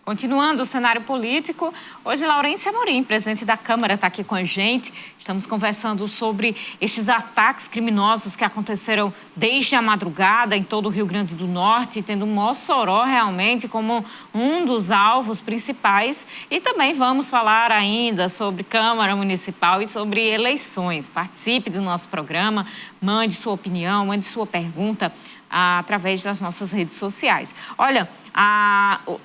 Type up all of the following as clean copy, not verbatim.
Continuando o cenário político, hoje Laurência Amorim, presidente da Câmara, está aqui com a gente. Estamos conversando sobre estes ataques criminosos que aconteceram desde a madrugada em todo o Rio Grande do Norte, tendo Mossoró realmente como um dos alvos principais. E também vamos falar ainda sobre Câmara Municipal e sobre eleições. Participe do nosso programa, mande sua opinião, mande sua pergunta através das nossas redes sociais. Olha,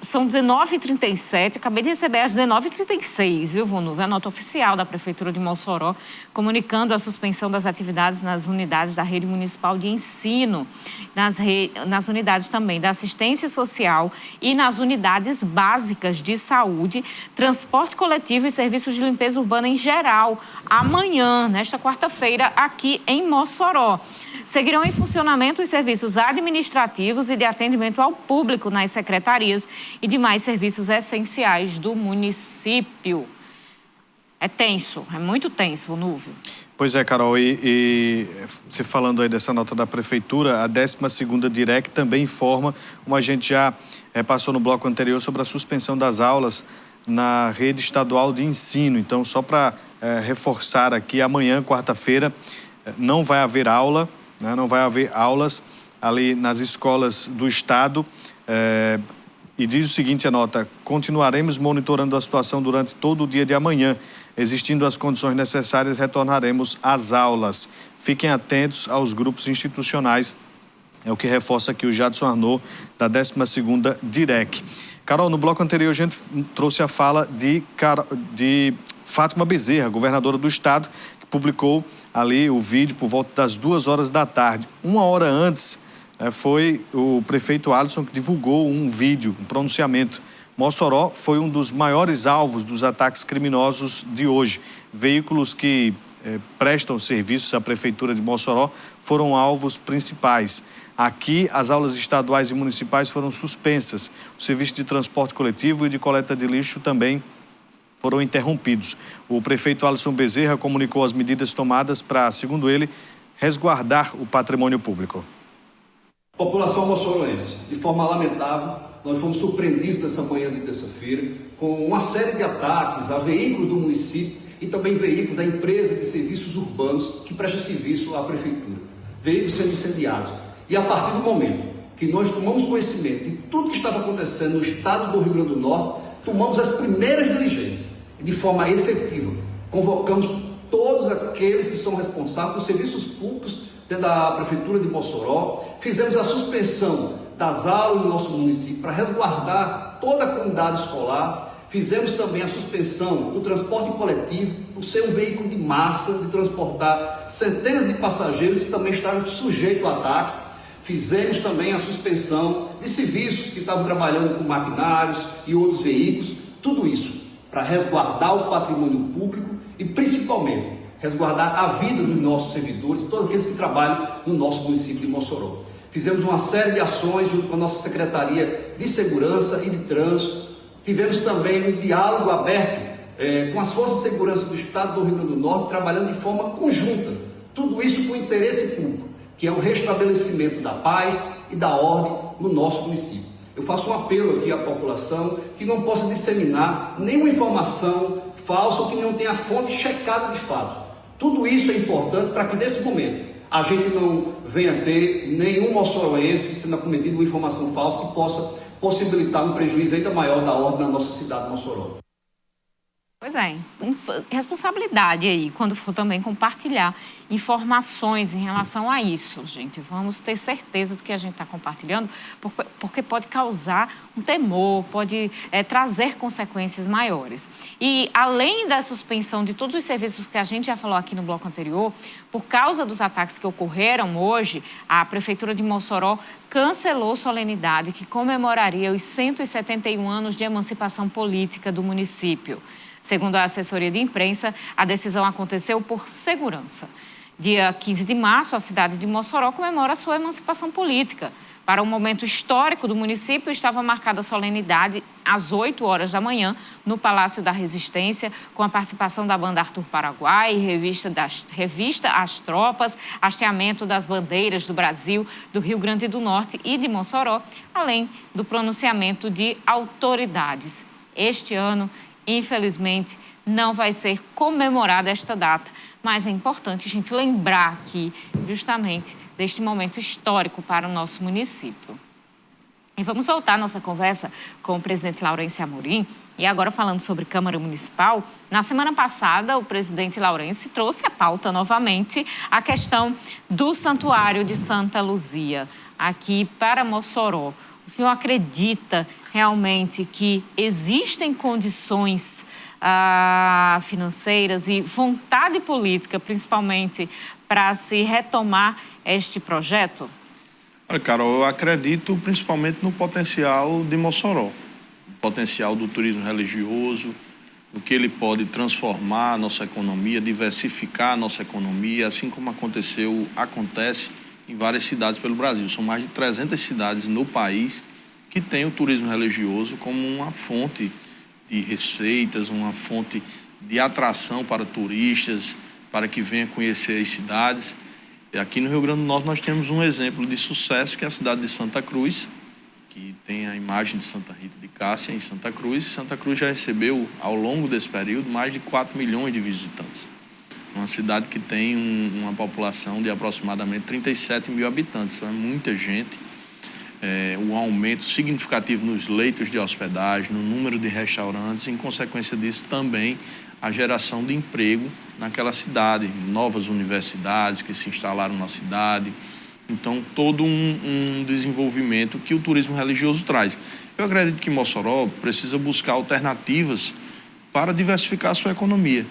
são 19h37, acabei de receber às 19h36, viu, Vonúvio? A nota oficial da Prefeitura de Mossoró, comunicando a suspensão das atividades nas unidades da rede municipal de ensino, nas unidades também da assistência social e nas unidades básicas de saúde, transporte coletivo e serviços de limpeza urbana em geral, amanhã, nesta quarta-feira, aqui em Mossoró. Seguirão em funcionamento os serviços administrativos e de atendimento ao público nas secretarias e demais serviços essenciais do município. É tenso, é muito tenso, Vonúvio. Pois é, Carol, e você falando aí dessa nota da Prefeitura, a 12ª DIREC também informa, como a gente já passou no bloco anterior, sobre a suspensão das aulas na rede estadual de ensino. Então, só para reforçar aqui, amanhã, quarta-feira, não vai haver aula, né? Não vai haver aulas ali nas escolas do estado. E diz o seguinte, a nota: continuaremos monitorando a situação durante todo o dia de amanhã. Existindo as condições necessárias, retornaremos às aulas. Fiquem atentos aos grupos institucionais. É o que reforça aqui o Jadson Arnaud, da 12ª DIREC. Carol, no bloco anterior a gente trouxe a fala de Fátima Bezerra, governadora do estado, que publicou ali o vídeo por volta das 2h da tarde. Uma hora antes, foi o prefeito Alisson que divulgou um vídeo, um pronunciamento. Mossoró foi um dos maiores alvos dos ataques criminosos de hoje. Veículos que prestam serviços à prefeitura de Mossoró foram alvos principais. Aqui, as aulas estaduais e municipais foram suspensas. O serviço de transporte coletivo e de coleta de lixo também foram interrompidos. O prefeito Alisson Bezerra comunicou as medidas tomadas para, segundo ele, resguardar o patrimônio público. População moçoroense, de forma lamentável, nós fomos surpreendidos nessa manhã de terça-feira com uma série de ataques a veículos do município e também veículos da empresa de serviços urbanos que presta serviço à prefeitura. Veículos sendo incendiados. E a partir do momento que nós tomamos conhecimento de tudo que estava acontecendo no estado do Rio Grande do Norte, tomamos as primeiras diligências e de forma efetiva convocamos todos aqueles que são responsáveis por serviços públicos dentro da Prefeitura de Mossoró, fizemos a suspensão das aulas do nosso município para resguardar toda a comunidade escolar, fizemos também a suspensão do transporte coletivo, por ser um veículo de massa, de transportar centenas de passageiros que também estavam sujeitos a ataques. Fizemos também a suspensão de serviços que estavam trabalhando com maquinários e outros veículos, tudo isso para resguardar o patrimônio público e principalmente resguardar a vida dos nossos servidores, todos aqueles que trabalham no nosso município de Mossoró. Fizemos uma série de ações junto com a nossa Secretaria de Segurança e de Trânsito. Tivemos também um diálogo aberto com as forças de segurança do estado do Rio Grande do Norte, trabalhando de forma conjunta. Tudo isso com interesse público, que é o restabelecimento da paz e da ordem no nosso município. Eu faço um apelo aqui à população que não possa disseminar nenhuma informação falsa ou que não tenha fonte checada de fato. Tudo isso é importante para que, nesse momento, a gente não venha ter nenhum moçoroense sendo acometido com informação falsa que possa possibilitar um prejuízo ainda maior da ordem na nossa cidade de Mossoró. Pois é, responsabilidade aí, quando for também compartilhar informações em relação a isso, gente. Vamos ter certeza do que a gente está compartilhando, porque pode causar um temor, pode trazer consequências maiores. E além da suspensão de todos os serviços que a gente já falou aqui no bloco anterior, por causa dos ataques que ocorreram hoje, a Prefeitura de Mossoró cancelou solenidade que comemoraria os 171 anos de emancipação política do município. Segundo a assessoria de imprensa, a decisão aconteceu por segurança. Dia 15 de março, a cidade de Mossoró comemora a sua emancipação política. Para o momento histórico do município, estava marcada a solenidade às 8 horas da manhã, no Palácio da Resistência, com a participação da banda Arthur Paraguai, revista As Tropas, hasteamento das bandeiras do Brasil, do Rio Grande do Norte e de Mossoró, além do pronunciamento de autoridades. Este ano, infelizmente, não vai ser comemorada esta data, mas é importante a gente lembrar aqui, justamente, deste momento histórico para o nosso município. E vamos voltar a nossa conversa com o presidente Laurence Amorim. E agora falando sobre Câmara Municipal, na semana passada o presidente Laurence trouxe à pauta novamente a questão do Santuário de Santa Luzia, aqui para Mossoró. O senhor acredita realmente que existem condições financeiras e vontade política, principalmente, para se retomar este projeto? Olha, Carol, eu acredito principalmente no potencial de Mossoró, o potencial do turismo religioso, o que ele pode transformar a nossa economia, diversificar a nossa economia, assim como acontece em várias cidades pelo Brasil. São mais de 300 cidades no país que têm o turismo religioso como uma fonte de receitas, uma fonte de atração para turistas, para que venham conhecer as cidades. E aqui no Rio Grande do Norte nós temos um exemplo de sucesso, que é a cidade de Santa Cruz, que tem a imagem de Santa Rita de Cássia em Santa Cruz. Santa Cruz já recebeu, ao longo desse período, mais de 4 milhões de visitantes. Uma cidade que tem uma população de aproximadamente 37 mil habitantes, então é muita gente. Um aumento significativo nos leitos de hospedagem, no número de restaurantes, e, em consequência disso, também a geração de emprego naquela cidade, novas universidades que se instalaram na cidade. Então, todo um desenvolvimento que o turismo religioso traz. Eu acredito que Mossoró precisa buscar alternativas para diversificar a sua economia.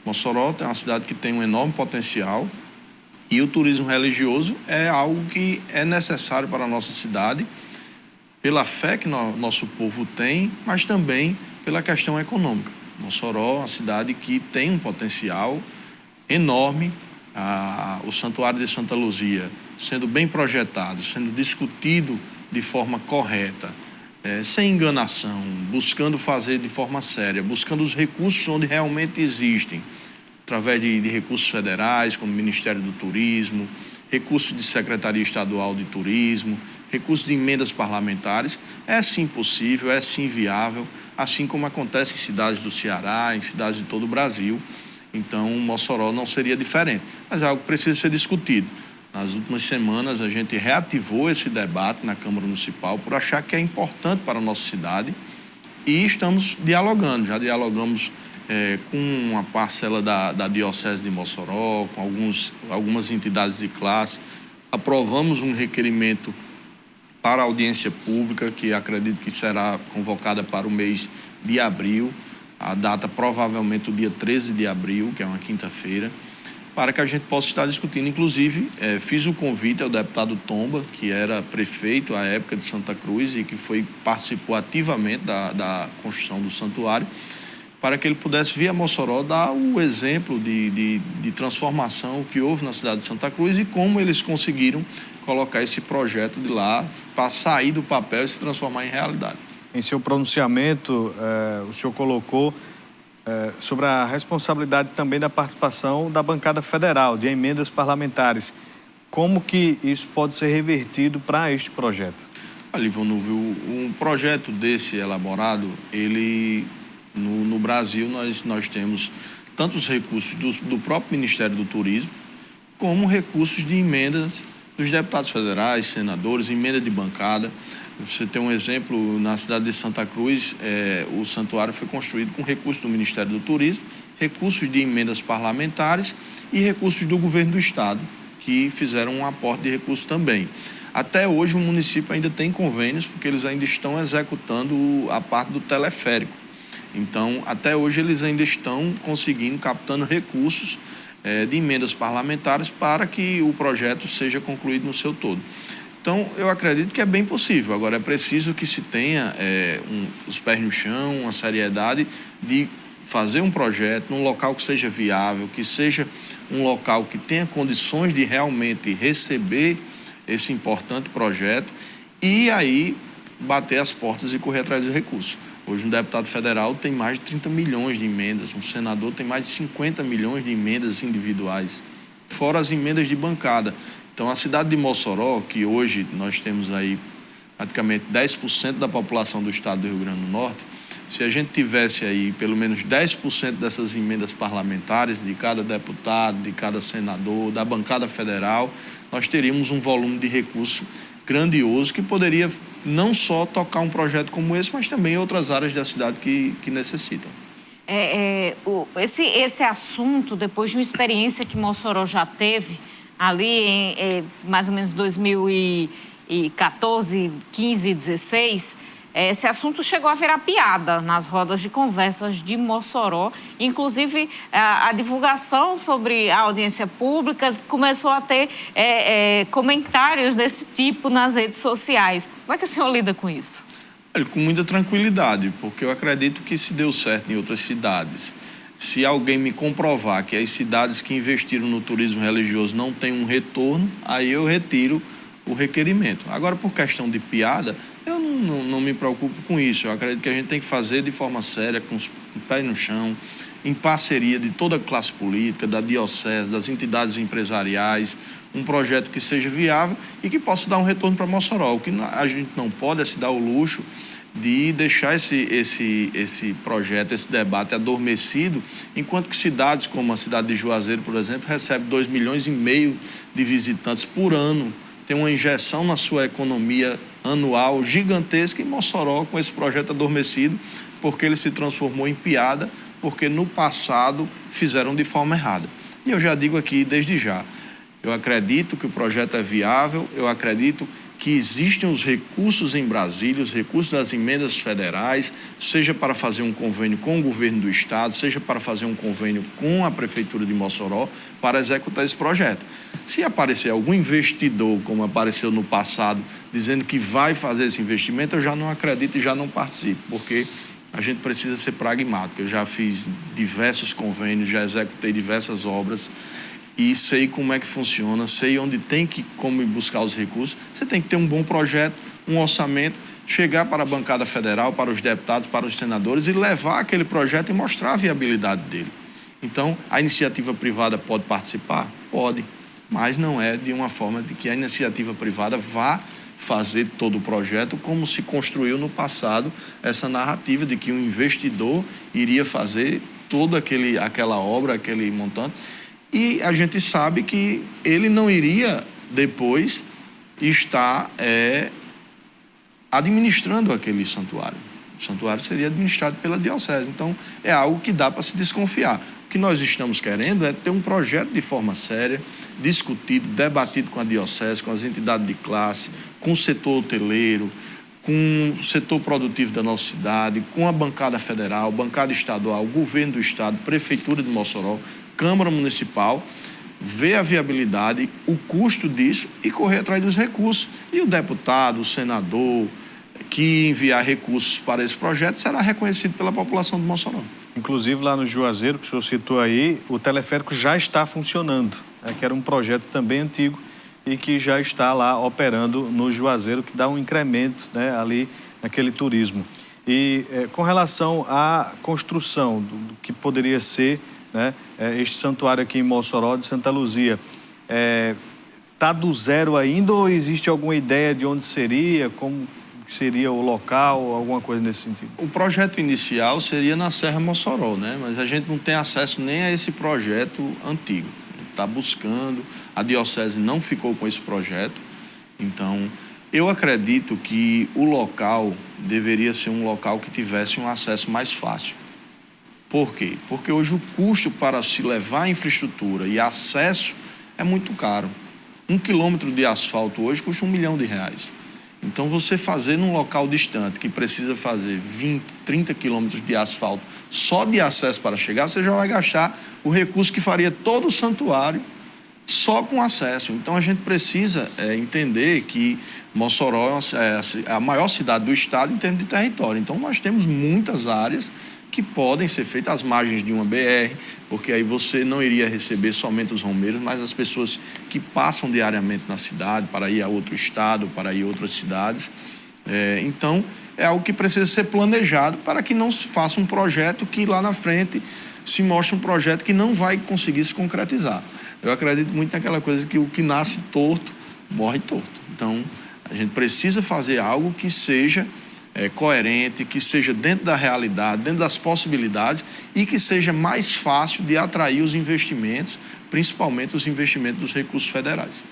Mossoró é uma cidade que tem um enorme potencial, e o turismo religioso é algo que é necessário para a nossa cidade, pela fé que nosso povo tem, mas também pela questão econômica. Mossoró é uma cidade que tem um potencial enorme. O Santuário de Santa Luzia sendo bem projetado, sendo discutido de forma correta, sem enganação, buscando fazer de forma séria, buscando os recursos onde realmente existem, através de recursos federais, como o Ministério do Turismo, recursos de Secretaria Estadual de Turismo, recursos de emendas parlamentares. É sim possível, é sim viável, assim como acontece em cidades do Ceará, em cidades de todo o Brasil. Então, Mossoró não seria diferente, mas é algo que precisa ser discutido. Nas últimas semanas, a gente reativou esse debate na Câmara Municipal por achar que é importante para a nossa cidade, e estamos dialogando. Já dialogamos com uma parcela da Diocese de Mossoró, com algumas entidades de classe. Aprovamos um requerimento para a audiência pública, que acredito que será convocada para o mês de abril, a data provavelmente o dia 13 de abril, que é uma quinta-feira, para que a gente possa estar discutindo. Inclusive, fiz o convite ao deputado Tomba, que era prefeito à época de Santa Cruz e que participou ativamente da construção do santuário, para que ele pudesse vir a Mossoró dar o exemplo de transformação que houve na cidade de Santa Cruz e como eles conseguiram colocar esse projeto de lá para sair do papel e se transformar em realidade. Em seu pronunciamento, o senhor colocou sobre a responsabilidade também da participação da bancada federal, de emendas parlamentares. Como que isso pode ser revertido para este projeto? Olha, Ivanildo, um projeto desse elaborado, ele... No Brasil, nós temos tanto os recursos do próprio Ministério do Turismo, como recursos de emendas dos deputados federais, senadores, emenda de bancada. Você tem um exemplo, na cidade de Santa Cruz, o santuário foi construído com recursos do Ministério do Turismo, recursos de emendas parlamentares e recursos do governo do estado, que fizeram um aporte de recursos também. Até hoje, o município ainda tem convênios, porque eles ainda estão executando a parte do teleférico. Então, até hoje, eles ainda estão captando recursos de emendas parlamentares para que o projeto seja concluído no seu todo. Então, eu acredito que é bem possível. Agora, é preciso que se tenha os pés no chão, uma seriedade de fazer um projeto num local que seja viável, que seja um local que tenha condições de realmente receber esse importante projeto e aí bater as portas e correr atrás dos recursos. Hoje um deputado federal tem mais de 30 milhões de emendas, um senador tem mais de 50 milhões de emendas individuais, fora as emendas de bancada. Então a cidade de Mossoró, que hoje nós temos aí praticamente 10% da população do estado do Rio Grande do Norte, se a gente tivesse aí pelo menos 10% dessas emendas parlamentares de cada deputado, de cada senador, da bancada federal, nós teríamos um volume de recursos grandioso que poderia não só tocar um projeto como esse, mas também outras áreas da cidade que necessitam. Esse assunto, depois de uma experiência que Mossoró já teve ali em mais ou menos 2014, 15 e 16, esse assunto chegou a virar piada nas rodas de conversas de Mossoró. Inclusive, a divulgação sobre a audiência pública começou a ter comentários desse tipo nas redes sociais. Como é que o senhor lida com isso? Com muita tranquilidade, porque eu acredito que se deu certo em outras cidades. Se alguém me comprovar que as cidades que investiram no turismo religioso não têm um retorno, aí eu retiro o requerimento. Agora, por questão de piada, eu não me preocupo com isso. Eu acredito que a gente tem que fazer de forma séria, com os pés no chão, em parceria de toda a classe política, da diocese, das entidades empresariais, um projeto que seja viável e que possa dar um retorno para Mossoró. O que a gente não pode é se dar o luxo de deixar esse projeto, esse debate adormecido, enquanto que cidades como a cidade de Juazeiro, por exemplo, recebe 2,5 milhões de visitantes por ano, tem uma injeção na sua economia anual gigantesca, e Mossoró com esse projeto adormecido, porque ele se transformou em piada, porque no passado fizeram de forma errada. E eu já digo aqui desde já, eu acredito que o projeto é viável, eu acredito que existem os recursos em Brasília, os recursos das emendas federais, seja para fazer um convênio com o governo do estado, seja para fazer um convênio com a prefeitura de Mossoró, para executar esse projeto. Se aparecer algum investidor, como apareceu no passado, dizendo que vai fazer esse investimento, eu já não acredito e já não participo, porque a gente precisa ser pragmático. Eu já fiz diversos convênios, já executei diversas obras, e sei como é que funciona, sei onde tem que como buscar os recursos. Você tem que ter um bom projeto, um orçamento, chegar para a bancada federal, para os deputados, para os senadores e levar aquele projeto e mostrar a viabilidade dele. Então, a iniciativa privada pode participar? Pode, mas não é de uma forma de que a iniciativa privada vá fazer todo o projeto, como se construiu no passado essa narrativa de que um investidor iria fazer toda aquela obra, aquele montante. E a gente sabe que ele não iria depois estar administrando aquele santuário. O santuário seria administrado pela diocese. Então, é algo que dá para se desconfiar. O que nós estamos querendo é ter um projeto de forma séria, discutido, debatido com a diocese, com as entidades de classe, com o setor hoteleiro, com o setor produtivo da nossa cidade, com a bancada federal, bancada estadual, governo do estado, prefeitura de Mossoró, Câmara Municipal, ver a viabilidade, o custo disso e correr atrás dos recursos. E o deputado, o senador que enviar recursos para esse projeto será reconhecido pela população de Mossoró. Inclusive, lá no Juazeiro, que o senhor citou aí, o teleférico já está funcionando, que era um projeto também antigo e que já está lá operando no Juazeiro, que dá um incremento, né, ali naquele turismo. E com relação à construção do que poderia ser, né, este santuário aqui em Mossoró de Santa Luzia, está do zero ainda ou existe alguma ideia de onde seria, como seria o local, alguma coisa nesse sentido? O projeto inicial seria na Serra Mossoró, né? Mas a gente não tem acesso nem a esse projeto antigo. Está buscando, a diocese não ficou com esse projeto. Então, eu acredito que o local deveria ser um local que tivesse um acesso mais fácil. Por quê? Porque hoje o custo para se levar a infraestrutura e acesso é muito caro. 1 quilômetro de asfalto hoje custa R$1 milhão. Então, você fazer num local distante, que precisa fazer 20, 30 quilômetros de asfalto só de acesso para chegar, você já vai gastar o recurso que faria todo o santuário só com acesso. Então, a gente precisa entender que Mossoró é a maior cidade do estado em termos de território. Então, nós temos muitas áreas que podem ser feitas às margens de uma BR, porque aí você não iria receber somente os romeiros, mas as pessoas que passam diariamente na cidade para ir a outro estado, para ir a outras cidades. Então, é algo que precisa ser planejado para que não se faça um projeto que lá na frente se mostre um projeto que não vai conseguir se concretizar. Eu acredito muito naquela coisa que o que nasce torto, morre torto. Então, a gente precisa fazer algo que seja coerente, que seja dentro da realidade, dentro das possibilidades e que seja mais fácil de atrair os investimentos, principalmente os investimentos dos recursos federais.